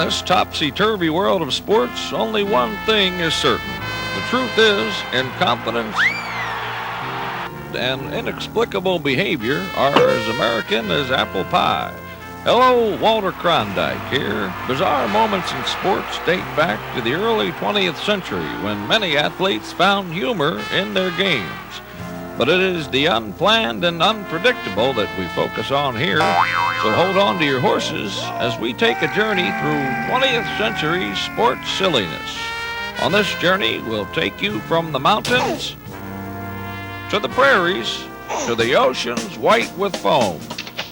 this topsy-turvy world of sports, only one thing is certain. The truth is, incompetence and inexplicable behavior are as American as apple pie. Hello, Walter Klondike here. Bizarre moments in sports date back to the early 20th century when many athletes found humor in their games. But it is the unplanned and unpredictable that we focus on here. So hold on to your horses as we take a journey through 20th century sports silliness. On this journey, we'll take you from the mountains to the prairies to the oceans white with foam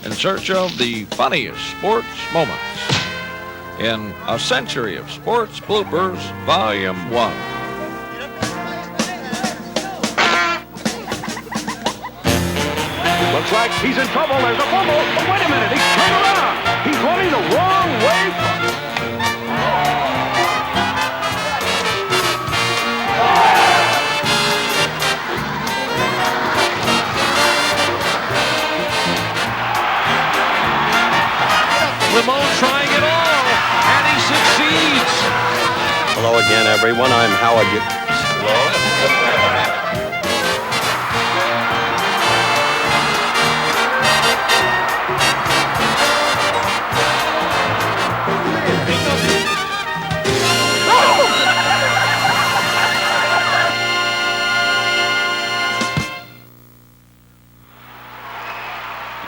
in search of the funniest sports moments in A Century of Sports Bloopers, Volume 1. Looks like he's in trouble. There's a fumble. Oh, wait a minute. He's turned around. He's running the wrong way. Limon trying it all, and he succeeds. Hello again, everyone. I'm Howard. Hello.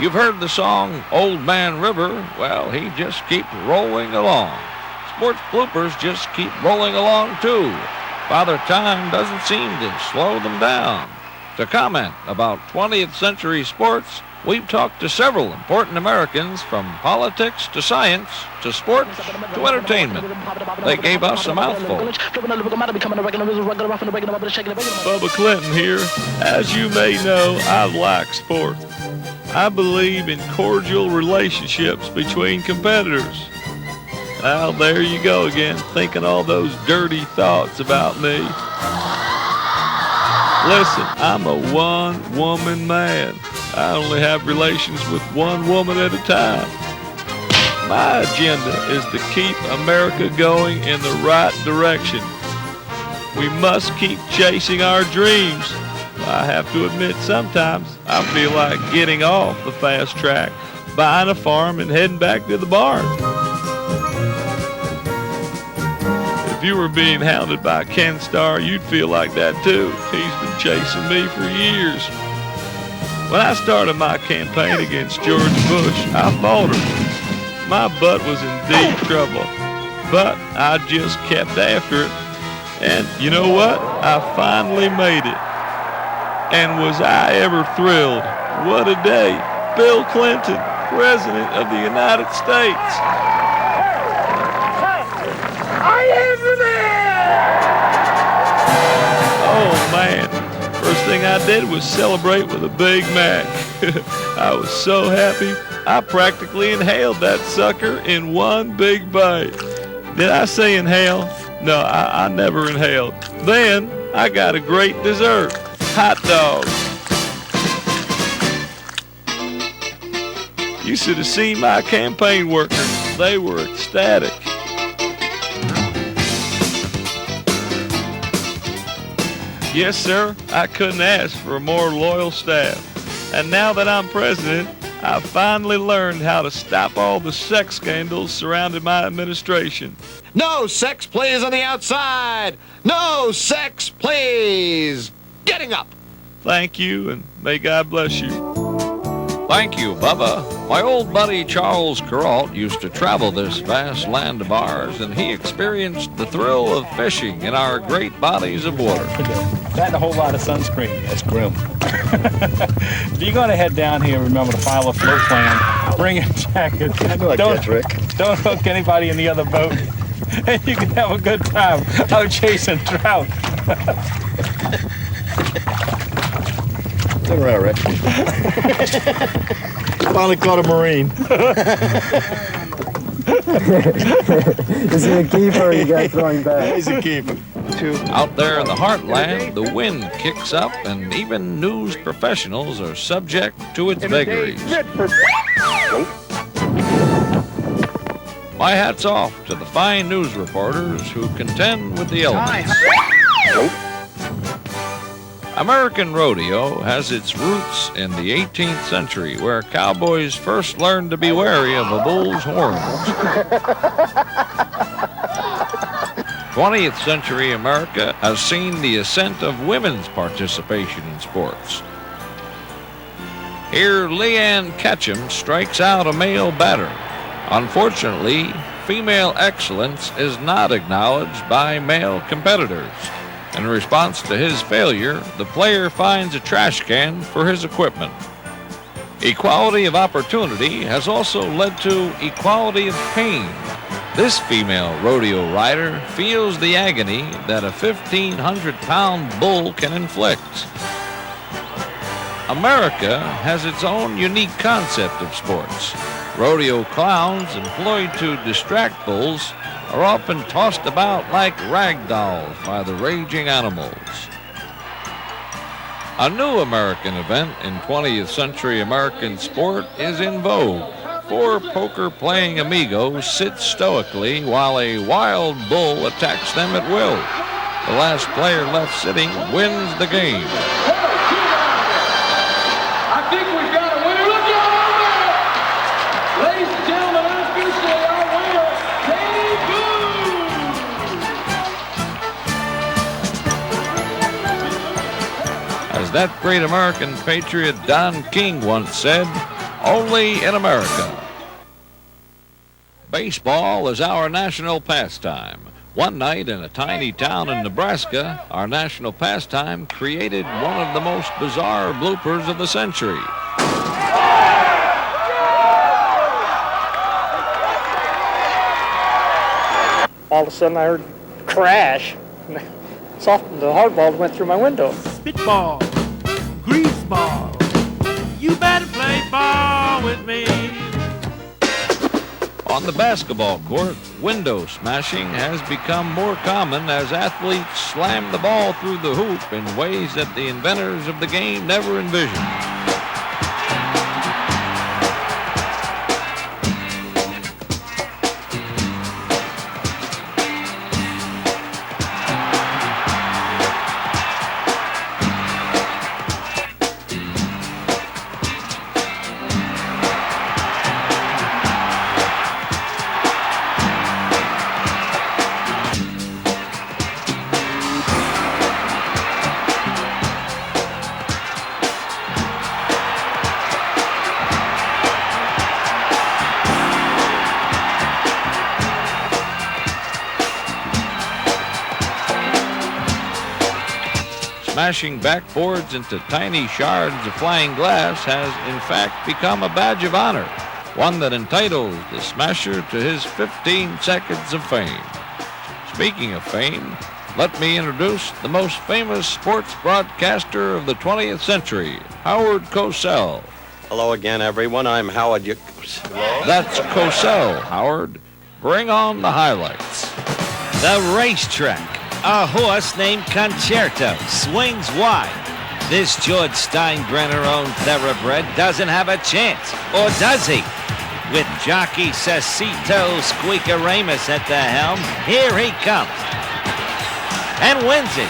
You've heard the song Old Man River. Well, he just keeps rolling along. Sports bloopers just keep rolling along too. Father Time doesn't seem to slow them down. To comment about 20th century sports, we've talked to several important Americans, from politics to science to sports to entertainment. They gave us a mouthful. Bubba Clinton here. As you may know, I like sports. I believe in cordial relationships between competitors. Well, there you go again, thinking all those dirty thoughts about me. Listen, I'm a one-woman man. I only have relations with one woman at a time. My agenda is to keep America going in the right direction. We must keep chasing our dreams. I have to admit, sometimes I feel like getting off the fast track, buying a farm and heading back to the barn. If you were being hounded by Ken Starr, you'd feel like that too. He's been chasing me for years. When I started my campaign against George Bush, I faltered. My butt was in deep trouble, but I just kept after it. And you know what? I finally made it. And was I ever thrilled? What a day. Bill Clinton, President of the United States. I am the Oh, man. First thing I did was celebrate with a Big Mac. I was so happy, I practically inhaled that sucker in one big bite. Did I say inhale? No, I never inhaled. Then I got a great dessert. Hot dogs. You should have seen my campaign workers. They were ecstatic. Yes, sir, I couldn't ask for a more loyal staff. And now that I'm president, I finally learned how to stop all the sex scandals surrounding my administration. No sex, please, on the outside. No sex, please. Getting up. Thank you, and may God bless you. Thank you, Bubba. My old buddy Charles Kuralt used to travel this vast land of ours, and he experienced the thrill of fishing in our great bodies of water. That and a whole lot of sunscreen. That's grim. If you're going to head down here, remember to file a float plan. Bring a jacket. I know that, Rick. Don't hook anybody in the other boat. And you can have a good time out chasing trout. It's all right, Rick. Finally caught a Marine. Is he a keeper or you guys throwing back? He's a keeper. Out there in the heartland, the wind kicks up, and even news professionals are subject to its vagaries. My hat's off to the fine news reporters who contend with the elements. American rodeo has its roots in the 18th century, where cowboys first learned to be wary of a bull's horns. 20th century America has seen the ascent of women's participation in sports. Here, Leanne Ketchum strikes out a male batter. Unfortunately, female excellence is not acknowledged by male competitors. In response to his failure, the player finds a trash can for his equipment. Equality of opportunity has also led to equality of pain. This female rodeo rider feels the agony that a 1,500-pound bull can inflict. America has its own unique concept of sports. Rodeo clowns employed to distract bulls are often tossed about like rag dolls by the raging animals. A new American event in 20th century American sport is in vogue. 4 poker-playing amigos sit stoically while a wild bull attacks them at will. The last player left sitting wins the game. I think we've got a winner. Look at our winner! Ladies and gentlemen, I'm going to say our winner, Katie Boo! As that great American patriot Don King once said, only in America. Baseball is our national pastime. One night in a tiny town in Nebraska, our national pastime created one of the most bizarre bloopers of the century. All of a sudden I heard crash. The hardball went through my window. Spitball, greaseball, you better play ball with me. On the basketball court, window smashing has become more common as athletes slam the ball through the hoop in ways that the inventors of the game never envisioned. Smashing backboards into tiny shards of flying glass has, in fact, become a badge of honor, one that entitles the smasher to his 15 seconds of fame. Speaking of fame, let me introduce the most famous sports broadcaster of the 20th century, Howard Cosell. Hello again, everyone. I'm Howard. That's Cosell, Howard. Bring on the highlights. The racetrack. A horse named Concerto swings wide. This George Steinbrenner-owned thoroughbred doesn't have a chance, or does he? With jockey Cecito Squeakeramus at the helm, here he comes. And wins it.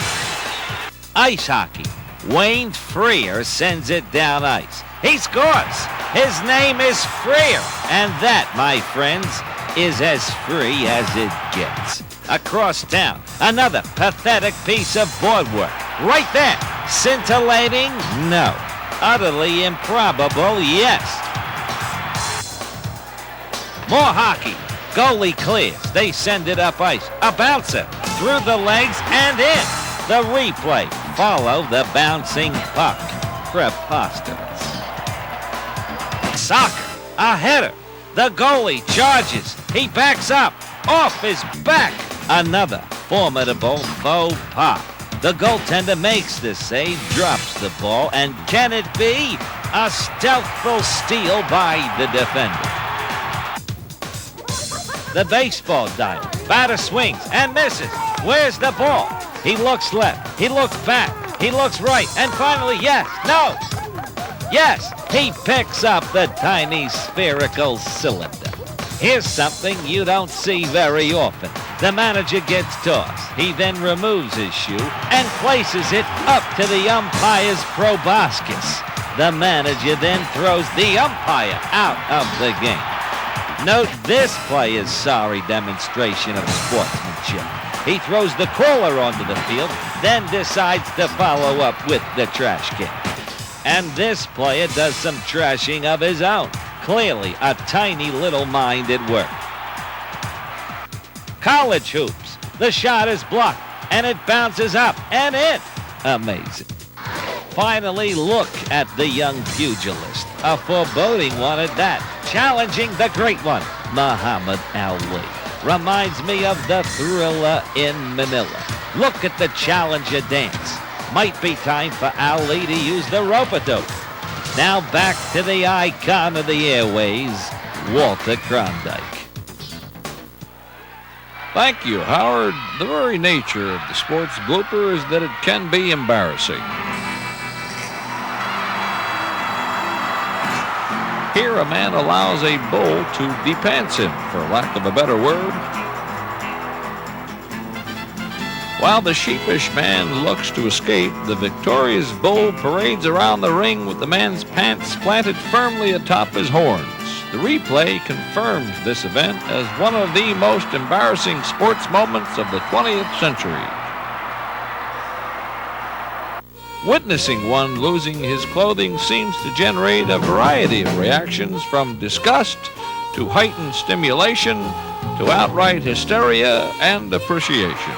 Ice hockey. Wayne Freer sends it down ice. He scores. His name is Freer. And that, my friends, is as free as it gets. Across town, another pathetic piece of boardwork. Right there. Scintillating? No. Utterly improbable? Yes. More hockey. Goalie clears. They send it up ice. A bouncer. Through the legs and in. The replay. Follow the bouncing puck. Preposterous. Soccer. A header. The goalie charges. He backs up. Off his back. Another formidable faux pas. The goaltender makes the save, drops the ball, and can it be a stealthful steal by the defender? The baseball diamond. Batter swings and misses. Where's the ball? He looks left. He looks back. He looks right. And finally, yes, no. Yes, he picks up the tiny spherical cylinder. Here's something you don't see very often. The manager gets tossed. He then removes his shoe and places it up to the umpire's proboscis. The manager then throws the umpire out of the game. Note this player's sorry demonstration of sportsmanship. He throws the caller onto the field, then decides to follow up with the trash can. And this player does some trashing of his own. Clearly a tiny little mind at work. College hoops. The shot is blocked, and it bounces up and in. Amazing. Finally, look at the young pugilist. A foreboding one at that. Challenging the great one, Muhammad Ali. Reminds me of the Thriller in Manila. Look at the challenger dance. Might be time for Ali to use the rope-a-dope. Now back to the icon of the airways, Walter Cronkite. Thank you, Howard. The very nature of the sports blooper is that it can be embarrassing. Here, a man allows a bull to depants him, for lack of a better word. While the sheepish man looks to escape, the victorious bull parades around the ring with the man's pants planted firmly atop his horns. The replay confirms this event as one of the most embarrassing sports moments of the 20th century. Witnessing one losing his clothing seems to generate a variety of reactions, from disgust to heightened stimulation to outright hysteria and appreciation.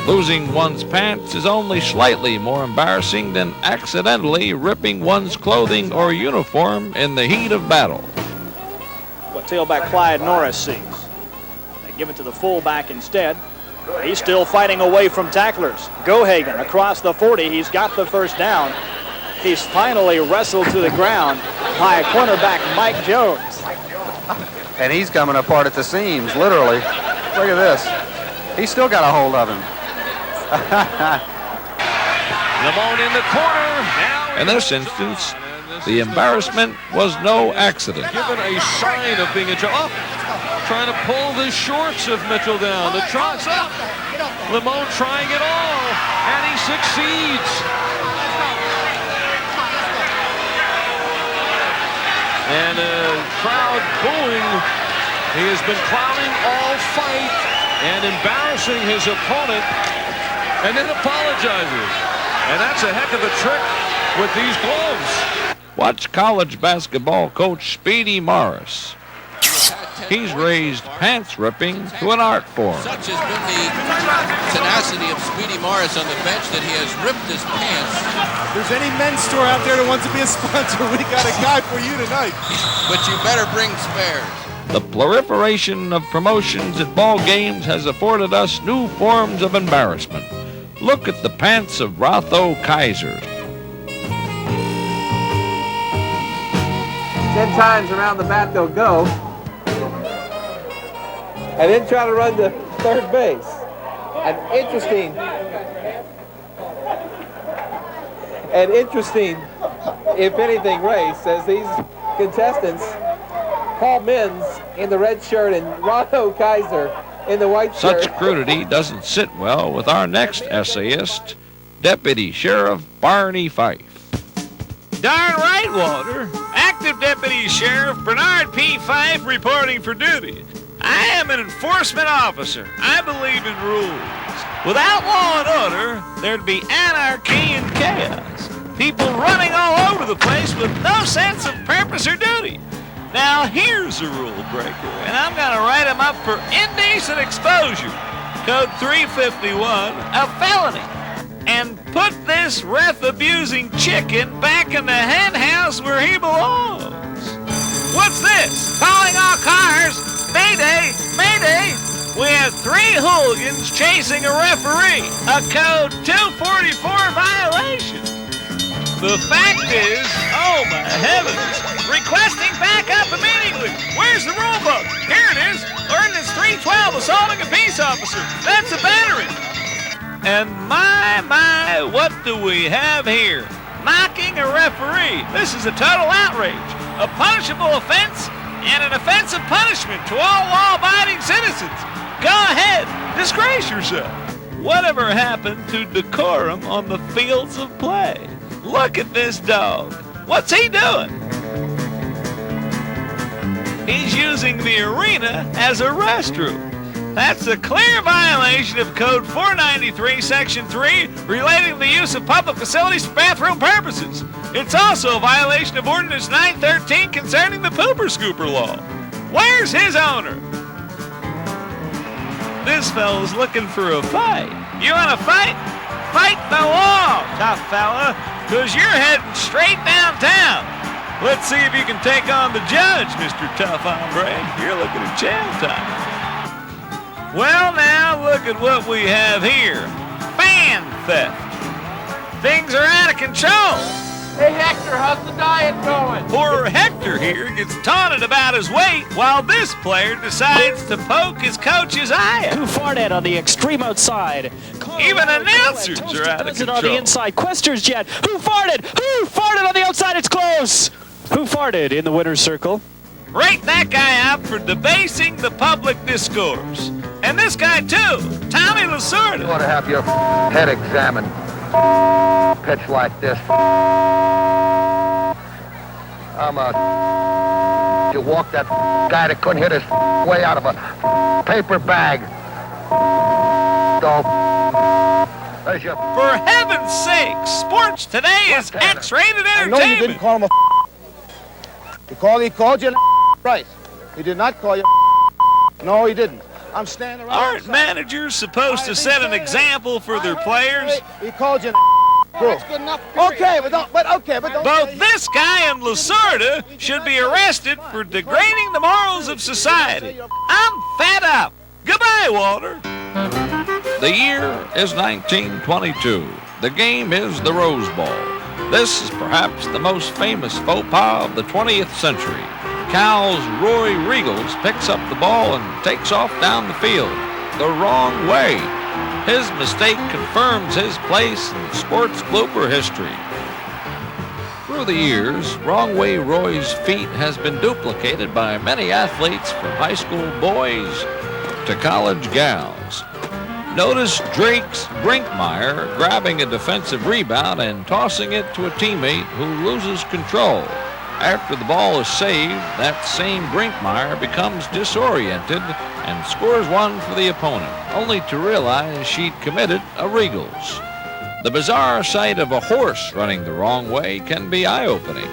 Losing one's pants is only slightly more embarrassing than accidentally ripping one's clothing or uniform in the heat of battle. What tailback Clyde Norris sees. They give it to the fullback instead. He's still fighting away from tacklers. Gohagen across the 40. He's got the first down. He's finally wrestled to the ground by cornerback Mike Jones. And he's coming apart at the seams, literally. Look at this. He's still got a hold of him. Lamone in the corner. Now in this instance, the embarrassment was no accident. Given a sign of being trying to pull the shorts of Mitchell down. The trot's up. Lamone trying it all, and he succeeds. And a crowd booing. He has been clowning all fight and embarrassing his opponent, and then apologizes. And that's a heck of a trick with these gloves. Watch college basketball coach Speedy Morris. He's raised pants ripping to an art form. Such has been the tenacity of Speedy Morris on the bench that he has ripped his pants. If there's any men's store out there that wants to be a sponsor, we got a guy for you tonight. But you better bring spares. The proliferation of promotions at ball games has afforded us new forms of embarrassment. Look at the pants of Rotho Kaiser. 10 times around the bat they'll go. And then try to run to third base. An interesting, if anything, race, as these contestants, Paul Mins in the red shirt and Rotho Kaiser in the white shirt. Such crudity doesn't sit well with our next essayist, Deputy Sheriff Barney Fife. Darn right, Walter. Active Deputy Sheriff Bernard P. Fife reporting for duty. I am an enforcement officer. I believe in rules. Without law and order, there'd be anarchy and chaos. People running all over the place with no sense of purpose or duty. Now here's a rule breaker, and I'm going to write him up for indecent exposure. Code 351, a felony. And put this breath-abusing chicken back in the hen house where he belongs. What's this? Calling all cars. Mayday! Mayday! We have 3 hooligans chasing a referee. A code 244 violation. The fact is, oh my heavens, requesting backup immediately. Barkley, where's the rule book? Here it is. Ordinance 312, assaulting a peace officer. That's a battery. And my, what do we have here? Mocking a referee. This is a total outrage. A punishable offense and an offense of punishment to all law-abiding citizens. Go ahead, disgrace yourself. Whatever happened to decorum on the fields of play? Look at this dog. What's he doing? He's using the arena as a restroom. That's a clear violation of Code 493, Section 3, relating to the use of public facilities for bathroom purposes. It's also a violation of Ordinance 913 concerning the pooper scooper law. Where's his owner? This fella's looking for a fight. You want to fight? Fight the law, tough fella, because you're heading straight downtown. Let's see if you can take on the judge, Mr. Tough Hombre. You're looking at jail time. Well, now, look at what we have here. Fan theft. Things are out of control. Hey, Hector, how's the diet going? Poor Hector here gets taunted about his weight while this player decides to poke his coach's eye out. Who farted on the extreme outside? Even announcers are out of control. On the inside, Quester's jet. Who farted? Who farted on the outside? It's close. Who farted in the winner's circle? Rate that guy out for debasing the public discourse. And this guy, too, Tommy Lasorda. You ought to have your head examined. Pitch like this. You walk that guy that couldn't hit his way out of a paper bag. There's your... For heaven's sake, sports today is X-rated entertainment. I know you didn't call him a He called you right. He did not call you No, he didn't. I'm standing right Aren't outside. managers supposed to set an example for their players? He called you That's good enough. Okay, but don't. Both this guy and Lasorda should be arrested for degrading the morals of society. I'm fed up. Goodbye, Walter. The year is 1922. The game is the Rose Bowl. This is perhaps the most famous faux pas of the 20th century. Cal's Roy Regals picks up the ball and takes off down the field the wrong way. His mistake confirms his place in sports blooper history. Through the years, Wrong Way Roy's feat has been duplicated by many athletes from high school boys to college gals. Notice Drake's Brinkmeyer grabbing a defensive rebound and tossing it to a teammate who loses control. After the ball is saved, that same Brinkmeyer becomes disoriented and scores one for the opponent, only to realize she'd committed a Regals. The bizarre sight of a horse running the wrong way can be eye-opening.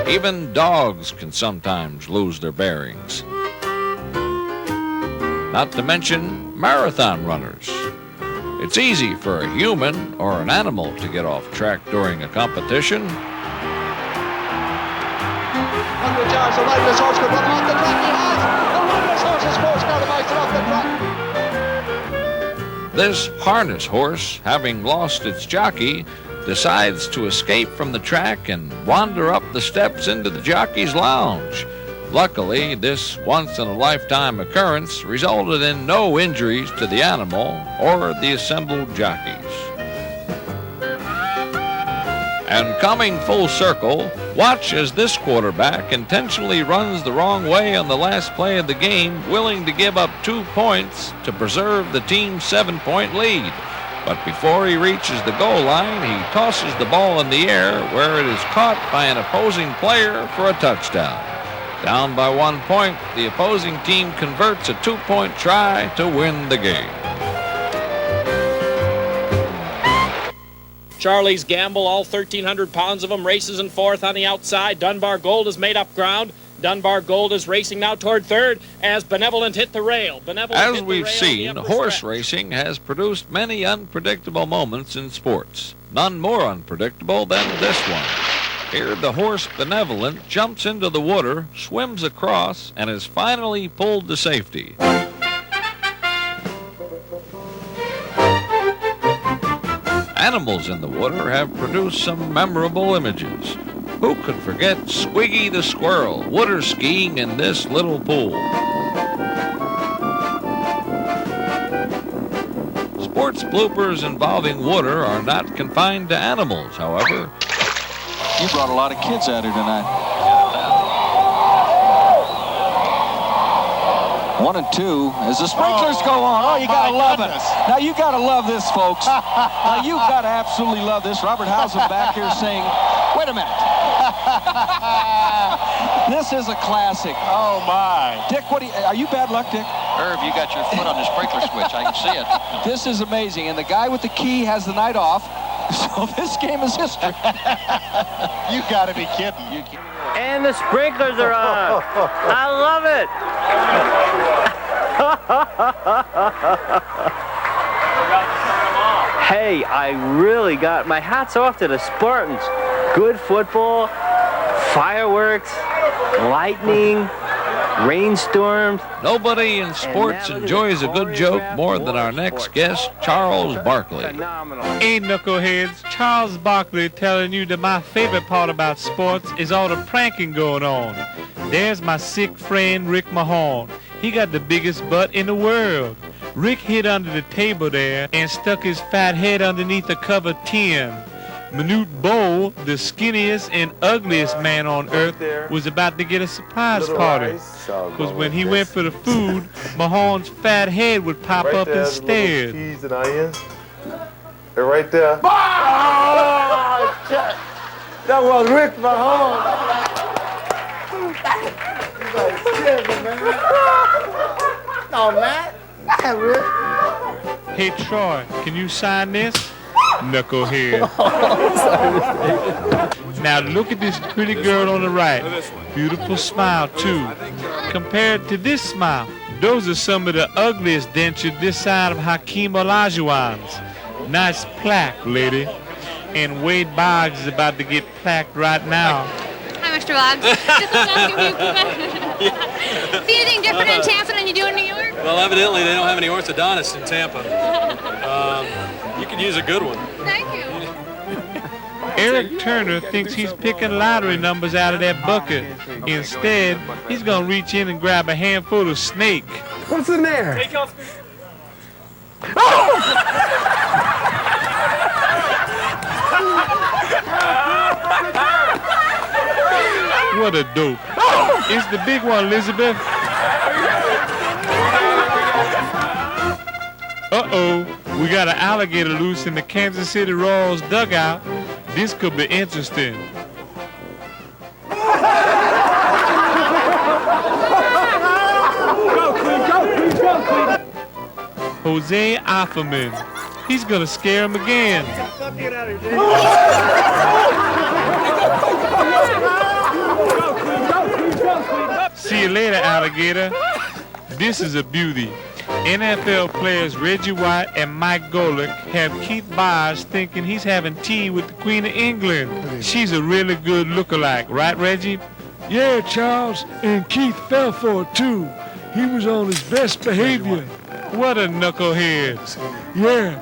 Even dogs can sometimes lose their bearings. Not to mention marathon runners. It's easy for a human or an animal to get off track during a competition. 100 yards away, this horse could run off the track. He has! The harness horse is forced out of off the track. This harness horse, having lost its jockey, decides to escape from the track and wander up the steps into the jockey's lounge. Luckily, this once-in-a-lifetime occurrence resulted in no injuries to the animal or the assembled jockeys. And coming full circle, watch as this quarterback intentionally runs the wrong way on the last play of the game, willing to give up 2 points to preserve the team's 7-point lead. But before he reaches the goal line, he tosses the ball in the air where it is caught by an opposing player for a touchdown. Down by 1 point, the opposing team converts a 2-point try to win the game. Charlie's Gamble, all 1,300 pounds of him, races in fourth on the outside. Dunbar Gold has made up ground. Dunbar Gold is racing now toward third as Benevolent hit the rail. As we've seen, horse racing has produced many unpredictable moments in sports. None more unpredictable than this one. Here, the horse Benevolent jumps into the water, swims across, and is finally pulled to safety. Animals in the water have produced some memorable images. Who could forget Squiggy the squirrel water skiing in this little pool? Sports bloopers involving water are not confined to animals, however. You brought a lot of kids out here tonight. 1 and 2 as the sprinklers go on. Oh, you gotta love it. Now you gotta love this, folks. Now you gotta absolutely love this. Robert Hausen back here saying, wait a minute. This is a classic. Oh my. Dick, are you bad luck, Dick? Irv, you got your foot on the sprinkler switch. I can see it. This is amazing. And the guy with the key has the night off. So this game is history. You gotta be kidding. And the sprinklers are on. I love it. Hey, I really got my hats off to the Spartans. Good football, fireworks, lightning, rainstorms. Nobody in sports enjoys a good joke more than our next guest, Charles Barkley. Hey, knuckleheads, Charles Barkley telling you that my favorite part about sports is all the pranking going on. There's my sick friend Rick Mahorn. He got the biggest butt in the world. Rick hid under the table there and stuck his fat head underneath a covered tin. Manute Bowl, the skinniest and ugliest man on earth, was about to get a surprise party. Because when he went for the food, Mahorn's fat head would pop up instead. Keys and onions. They're right there. Oh, that was Rick Mahorn. No, Matt. Rick. Hey, Troy, can you sign this? Knucklehead. Now look at this pretty girl on the right. Beautiful smile, too. Compared to this smile, those are some of the ugliest dentures this side of Hakeem Olajuwon's. Nice plaque, lady. And Wade Boggs is about to get plaqued right now. Hi, Mr. Boggs. See anything different in Tampa than you do in New York? Well, evidently they don't have any orthodontists in Tampa. You could use a good one. Thank you. Eric Turner thinks he's picking lottery numbers out of that bucket. Instead, he's gonna reach in and grab a handful of snake. What's in there? What a dope. It's the big one, Elizabeth. Uh-oh, we got an alligator loose in the Kansas City Royals dugout. This could be interesting. Jose Offerman. He's gonna scare him again. See you later, alligator. This is a beauty. NFL players Reggie White and Mike Golick have Keith Byers thinking he's having tea with the Queen of England. She's a really good lookalike, right, Reggie? Yeah, Charles, and Keith fell for it, too. He was on his best behavior. What a knucklehead. Yeah,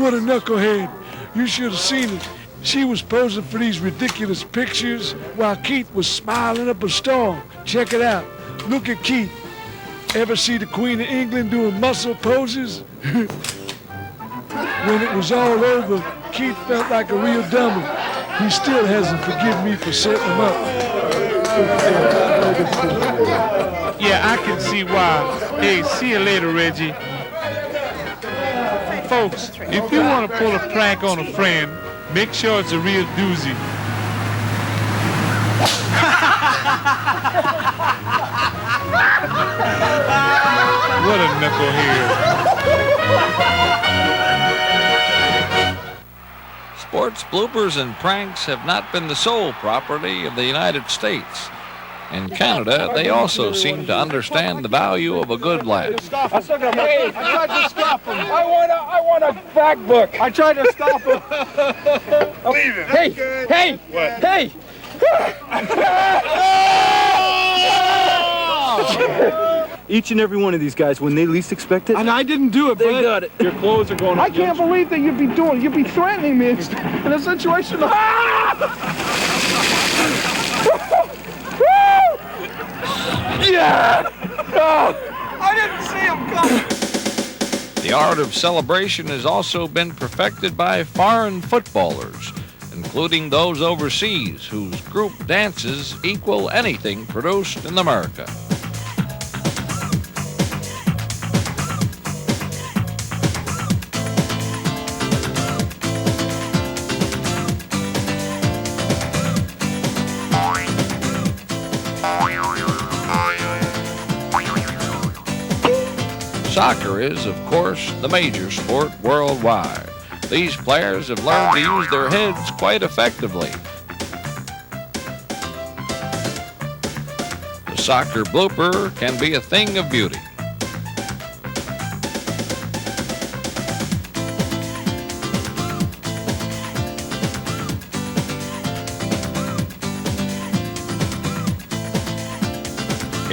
what a knucklehead. You should have seen it. She was posing for these ridiculous pictures while Keith was smiling up a storm. Check it out. Look at Keith. Ever see the Queen of England doing muscle poses? When it was all over, Keith felt like a real dummy. He still hasn't forgiven me for setting him up. Yeah, I can see why. Hey, see you later, Reggie. Folks, if you want to pull a prank on a friend, make sure it's a real doozy. What a knucklehead. Sports bloopers and pranks have not been the sole property of the United States. In Canada, they also seem to understand the value of a good laugh. I tried to stop him. I want a back book. I tried to stop him. Leave him. Hey! each and every one of these guys, when they least expect it. And I didn't do it, They bud. got it. Your clothes are going up. I can't believe that you'd be threatening me in a situation of... Yeah! Oh, I didn't see him coming. The art of celebration has also been perfected by foreign footballers, including those overseas whose group dances equal anything produced in America. Soccer is, of course, the major sport worldwide. These players have learned to use their heads quite effectively. The soccer blooper can be a thing of beauty.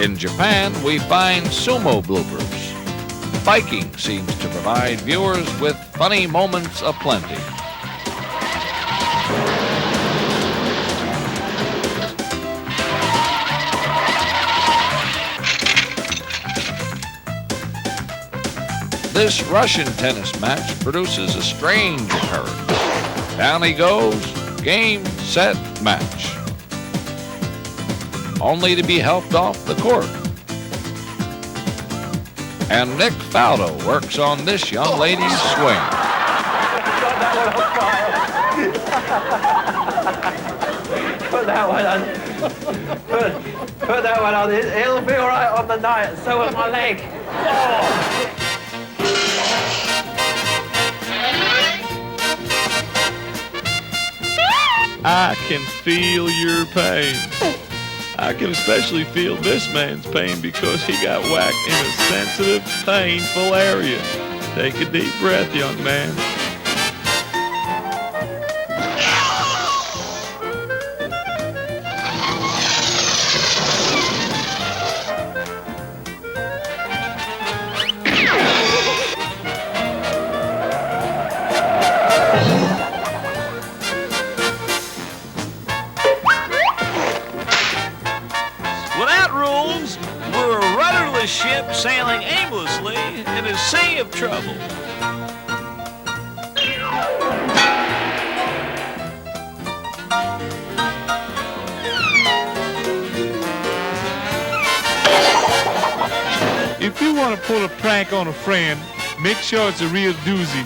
In Japan, we find sumo bloopers. Biking seems to provide viewers with funny moments aplenty. This Russian tennis match produces a strange occurrence. Down he goes, game, set, match. Only to be helped off the court. And Nick Faldo works on this young lady's swing. Put that one on. Put that one on. It'll be all right on the night. So will my leg. I can feel your pain. I can especially feel this man's pain because he got whacked in a sensitive, painful area. Take a deep breath, young man. Without rules, we're a rudderless ship sailing aimlessly in a sea of trouble. If you want to pull a prank on a friend, make sure it's a real doozy.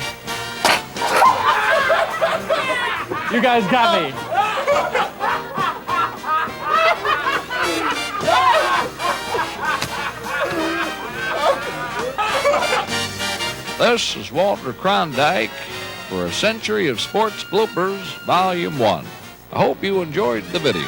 You guys got me. This is Walter Klondike for A Century of Sports Bloopers, Volume 1. I hope you enjoyed the video.